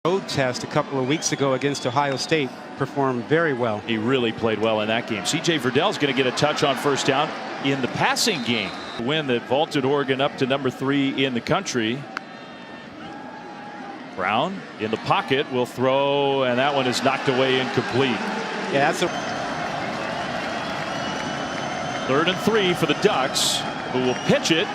Road test a couple of weeks ago against Ohio State, performed very well. He really played well in that game. C.J. Verdell's going to get a touch on first down in the passing game. The win that vaulted Oregon up to number 3 in the country. Brown in the pocket will throw, and that one is knocked away incomplete. Yeah, that's a 3rd and 3 for the Ducks, who will pitch it,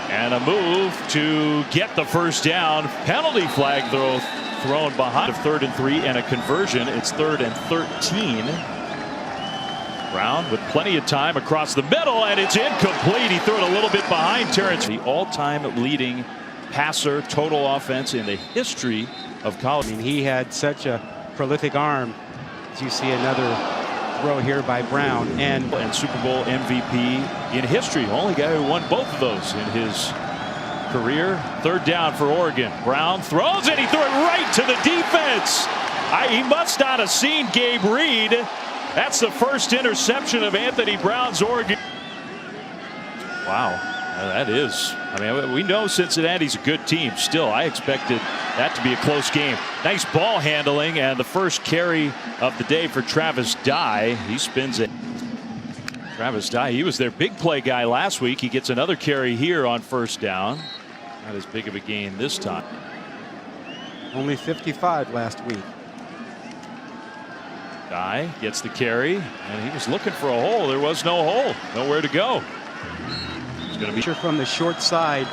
and a move to get the first down. Penalty flag thrown behind of 3rd and 3 and a conversion. It's 3rd and 13. Brown with plenty of time across the middle, and it's incomplete. He threw it a little bit behind Terrence. The all-time leading passer, total offense in the history of college. I mean, he had such a prolific arm. As you see another throw here by Brown, and Super Bowl MVP in history. Only guy who won both of those in his career. 3rd down for Oregon. Brown throws it. He threw it right to the defense. He must not have seen Gabe Reed. That's the first interception of Anthony Brown's Oregon. Wow. That is, I mean, we know Cincinnati's a good team. Still, I expected that to be a close game. Nice ball handling, and the first carry of the day for Travis Dye. He spins it. Travis Dye, he was their big play guy last week. He gets another carry here on first down. Not as big of a gain this time. Only 55 last week. Dye gets the carry, and he was looking for a hole. There was no hole, nowhere to go. Going to be from the short side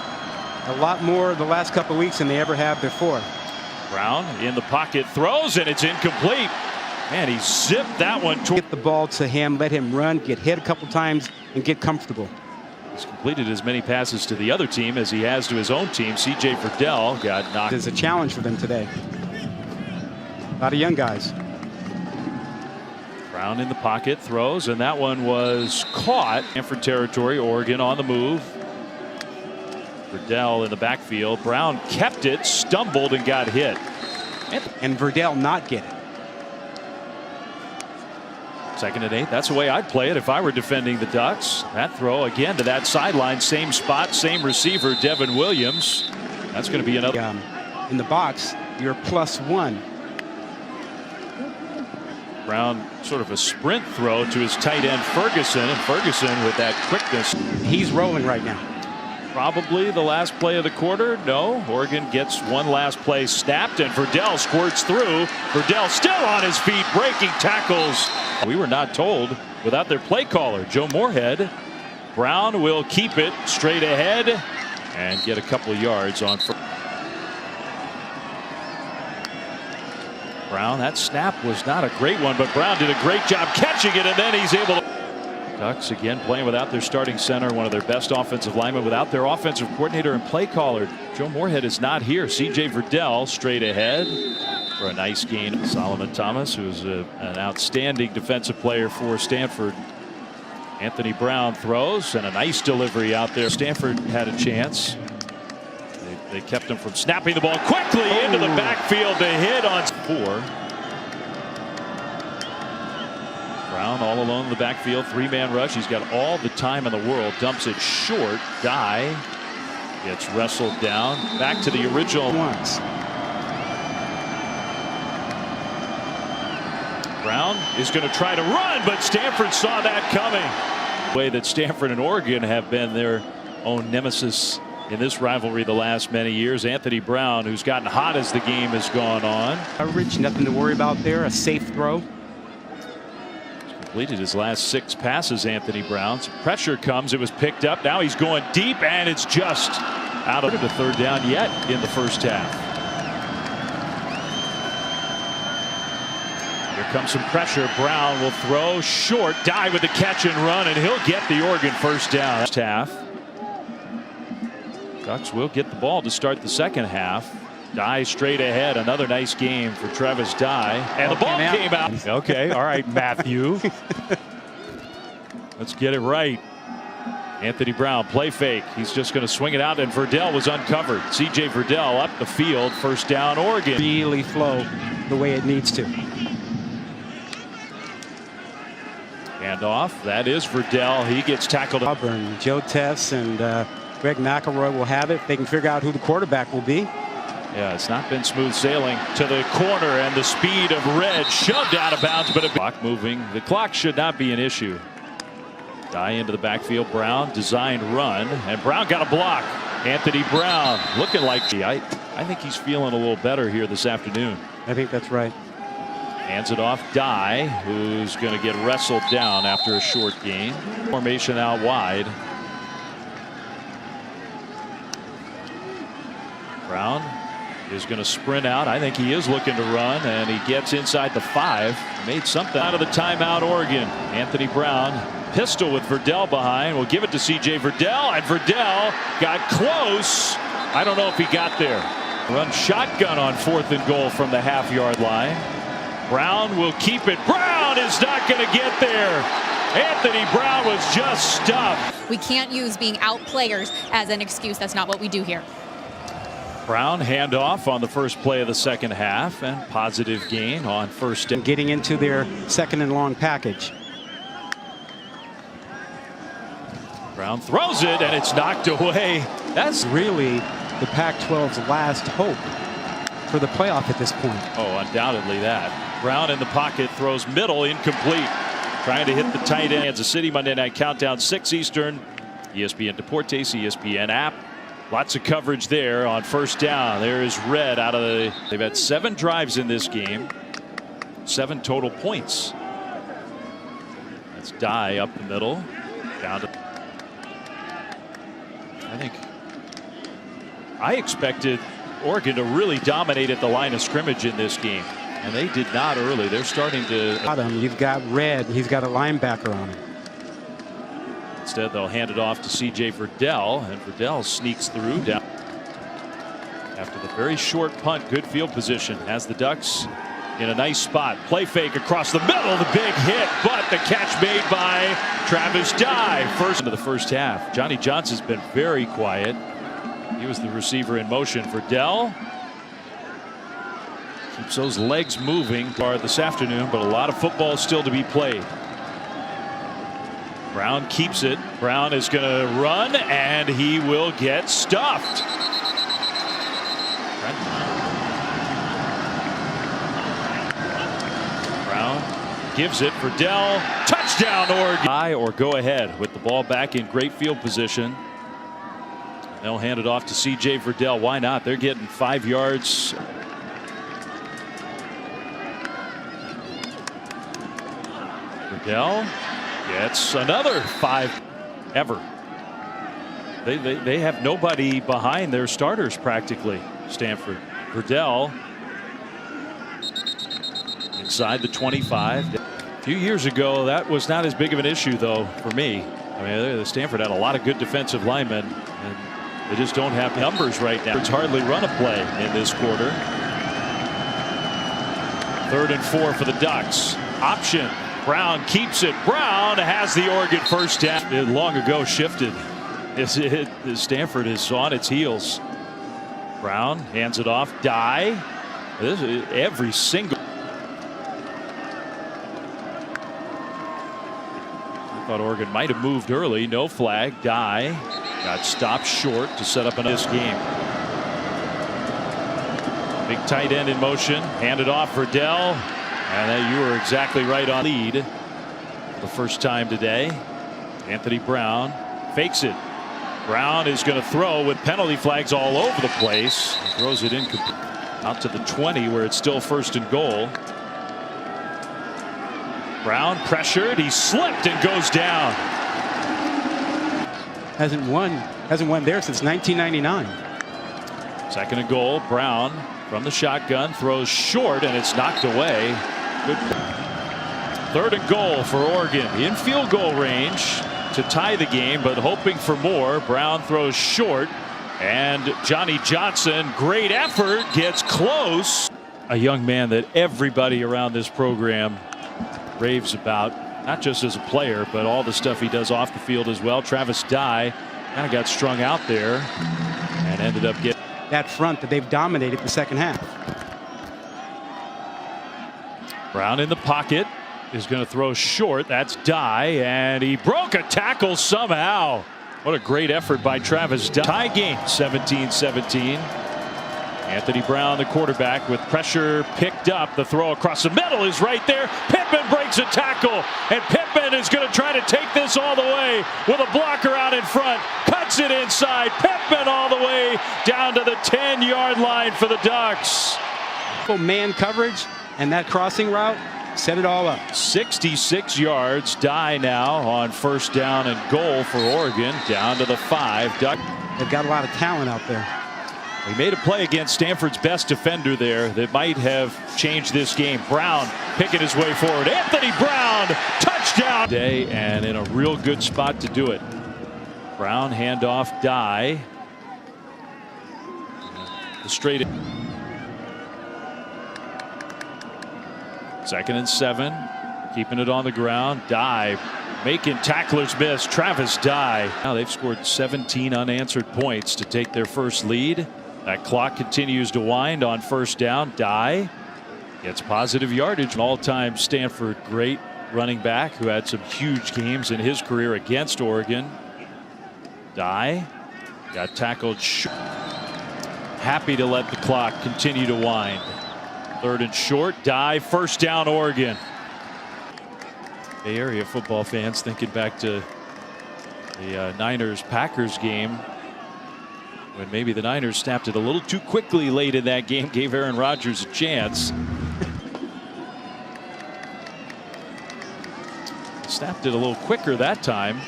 a lot more the last couple of weeks than they ever have before. Brown in the pocket throws, and it's incomplete. Man, he zipped that one. Get the ball to him, let him run, get hit a couple times, and get comfortable. He's completed as many passes to the other team as he has to his own team. C.J. Verdell got knocked. It's a challenge for them today. A lot of young guys. Brown in the pocket throws, and that one was caught. Stanford territory, Oregon on the move. Verdell in the backfield. Brown kept it, stumbled, and got hit. And Verdell not get it. 2nd and 8. That's the way I'd play it if I were defending the Ducks. That throw again to that sideline, same spot, same receiver, Devin Williams. That's going to be another. In the box, you're +1. Brown sort of a sprint throw to his tight end Ferguson, and Ferguson with that quickness. He's rolling right now. Probably the last play of the quarter. No, Oregon gets one last play snapped, and Verdell squirts through. Verdell still on his feet, breaking tackles. We were not told without their play caller, Joe Moorhead. Brown will keep it straight ahead and get a couple of yards on. Brown, that snap was not a great one, but Brown did a great job catching it, and then he's able to. Ducks again playing without their starting center, one of their best offensive linemen, without their offensive coordinator and play caller. Joe Moorhead is not here. C.J. Verdell straight ahead for a nice gain. Solomon Thomas, who's an outstanding defensive player for Stanford. Anthony Brown throws, and a nice delivery out there. Stanford had a chance. They kept him from snapping the ball quickly into the backfield. They hit on 4. Brown all alone in the backfield, 3-man rush. He's got all the time in the world. Dumps it short. Dye gets wrestled down. Back to the original. Brown is going to try to run, but Stanford saw that coming. The way that Stanford and Oregon have been their own nemesis in this rivalry the last many years. Anthony Brown, who's gotten hot as the game has gone on. Coverage, nothing to worry about there. A safe throw. He's completed his last 6 passes, Anthony Brown. Some pressure comes. It was picked up. Now he's going deep, and it's just out of the 3rd down yet in the first half. Here comes some pressure. Brown will throw short. Dye with the catch and run, and he'll get the Oregon first down. First half. Ducks will get the ball to start the second half. Dye straight ahead. Another nice game for Travis Dye. And the ball came out. Okay, all right, Matthew. Let's get it right. Anthony Brown, play fake. He's just going to swing it out, and Verdell was uncovered. C.J. Verdell up the field. First down, Oregon. Really flow the way it needs to. Handoff. That is Verdell. He gets tackled. Auburn, Joe Tess and Greg McElroy will have it. They can figure out who the quarterback will be. Yeah, it's not been smooth sailing to the corner, and the speed of Red shoved out of bounds, but a clock moving. The clock should not be an issue. Dye into the backfield. Brown designed run, and Brown got a block. Anthony Brown looking like I think he's feeling a little better here this afternoon. I think that's right. Hands it off. Dye, who's going to get wrestled down after a short gain. Formation out wide. Brown is going to sprint out. I think he is looking to run, and he gets inside the 5. Made something out of the timeout, Oregon. Anthony Brown, pistol with Verdell behind. We'll give it to C.J. Verdell, and Verdell got close. I don't know if he got there. Run shotgun on 4th and goal from the half-yard line. Brown will keep it. Brown is not going to get there. Anthony Brown was just stuffed. We can't use being out players as an excuse. That's not what we do here. Brown handoff on the first play of the second half, and positive gain on first down. Getting into their 2nd and long package. Brown throws it, and it's knocked away. That's really the Pac-12's last hope for the playoff at this point. Oh, undoubtedly that. Brown in the pocket, throws middle, incomplete. Trying to hit the tight end. Kansas City Monday Night Countdown, 6 Eastern. ESPN Deportes, ESPN app. Lots of coverage there on first down. There is Red out of the. They've had 7 drives in this game. 7 total points. That's Dye up the middle. Down to. I expected Oregon to really dominate at the line of scrimmage in this game, and they did not early. They're starting to. You've got Red. He's got a linebacker on him. Instead, they'll hand it off to C.J. Verdell, and Verdell sneaks through down after the very short punt. Good field position. Has the Ducks in a nice spot. Play fake across the middle. The big hit, but the catch made by Travis Dye. First into the first half. Johnny Johnson's been very quiet. He was the receiver in motion. Verdell keeps those legs moving this afternoon, but a lot of football still to be played. Brown keeps it. Brown is going to run, and he will get stuffed. Brown gives it. Verdell, touchdown Oregon. Or go ahead with the ball back in great field position. They'll hand it off to C.J. Verdell. Why not? They're getting 5 yards. Verdell gets another 5 ever. They have nobody behind their starters practically. Stanford. Verdell inside the 25. A few years ago, that was not as big of an issue, though, for me. I mean, Stanford had a lot of good defensive linemen, and they just don't have numbers right now. It's hardly run a play in this quarter. 3rd and 4 for the Ducks. Option. Brown keeps it. Brown has the Oregon first down. It long ago shifted. Stanford is on its heels. Brown hands it off. Dye. This is every single. I thought Oregon might have moved early. No flag. Dye got stopped short to set up this game. Big tight end in motion. Handed off for Verdell. And you were exactly right on lead the first time today. Anthony Brown fakes it. Brown is going to throw with penalty flags all over the place. He throws it in out to the 20 where it's still 1st and goal. Brown pressured. He slipped and goes down. Hasn't won there since 1999. 2nd and goal. Brown from the shotgun throws short, and it's knocked away. Good. 3rd and goal for Oregon in field goal range to tie the game, but hoping for more. Brown throws short, and Johnny Johnson, great effort, gets close. A young man that everybody around this program raves about, not just as a player, but all the stuff he does off the field as well. Travis Dye kind of got strung out there and ended up getting that front that they've dominated the second half. Brown in the pocket is going to throw short. That's Dye, and he broke a tackle somehow. What a great effort by Travis Dye. Tie game, 17-17. Anthony Brown, the quarterback, with pressure picked up. The throw across the middle is right there. Pittman breaks a tackle, and Pittman is going to try to take this all the way with a blocker out in front. Cuts it inside. Pittman all the way down to the 10-yard line for the Ducks. Man coverage and that crossing route set it all up. 66 yards. Dye now on first down and goal for Oregon, down to the 5. They've got a lot of talent out there. He made a play against Stanford's best defender there that might have changed this game. Brown picking his way forward. Anthony Brown, touchdown! Day, and in a real good spot to do it. Brown handoff, Dye. The straight. 2nd and 7. Keeping it on the ground. Dye making tacklers miss. Travis Dye. Now they've scored 17 unanswered points to take their first lead. That clock continues to wind on first down. Dye gets positive yardage. An all-time Stanford great running back who had some huge games in his career against Oregon. Dye got tackled short. Happy to let the clock continue to wind. 3rd and short. Dye, first down Oregon. Bay Area football fans thinking back to the Niners-Packers game, when maybe the Niners snapped it a little too quickly late in that game, gave Aaron Rodgers a chance. Snapped it a little quicker that time.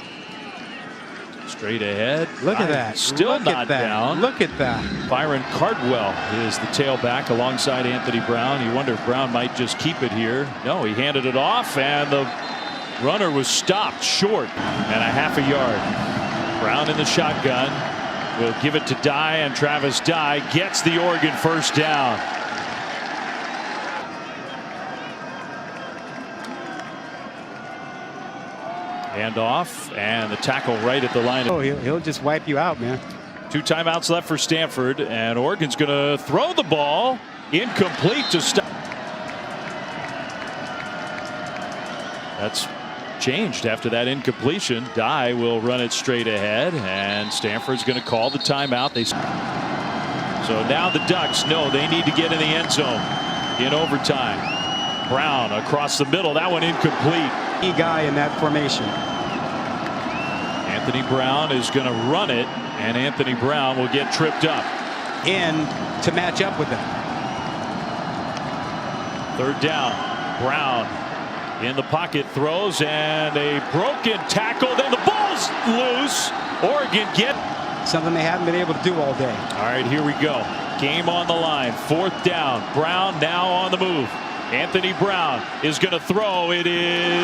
Straight ahead. Look at that. Still Look not at that. down. Look at that. Byron Cardwell is the tailback alongside Anthony Brown. You wonder if Brown might just keep it here. No, he handed it off, and the runner was stopped short and a half a yard. Brown in the shotgun. Will give it to Dye, and Travis Dye gets the Oregon first down. Hand off, and the tackle right at the line. Oh, he'll just wipe you out, man. 2 timeouts left for Stanford, and Oregon's going to throw the ball. Incomplete to stop. That's changed after that incompletion. Dye will run it straight ahead, and Stanford's going to call the timeout. So now the Ducks know they need to get in the end zone in overtime. Brown across the middle. That one incomplete. Key guy in that formation. Anthony Brown is going to run it, and Anthony Brown will get tripped up. In to match up with them. 3rd down. Brown in the pocket, throws, and a broken tackle. Then the ball's loose. Oregon get something they haven't been able to do all day. All right, here we go. Game on the line. 4th down. Brown now on the move. Anthony Brown is going to throw. It is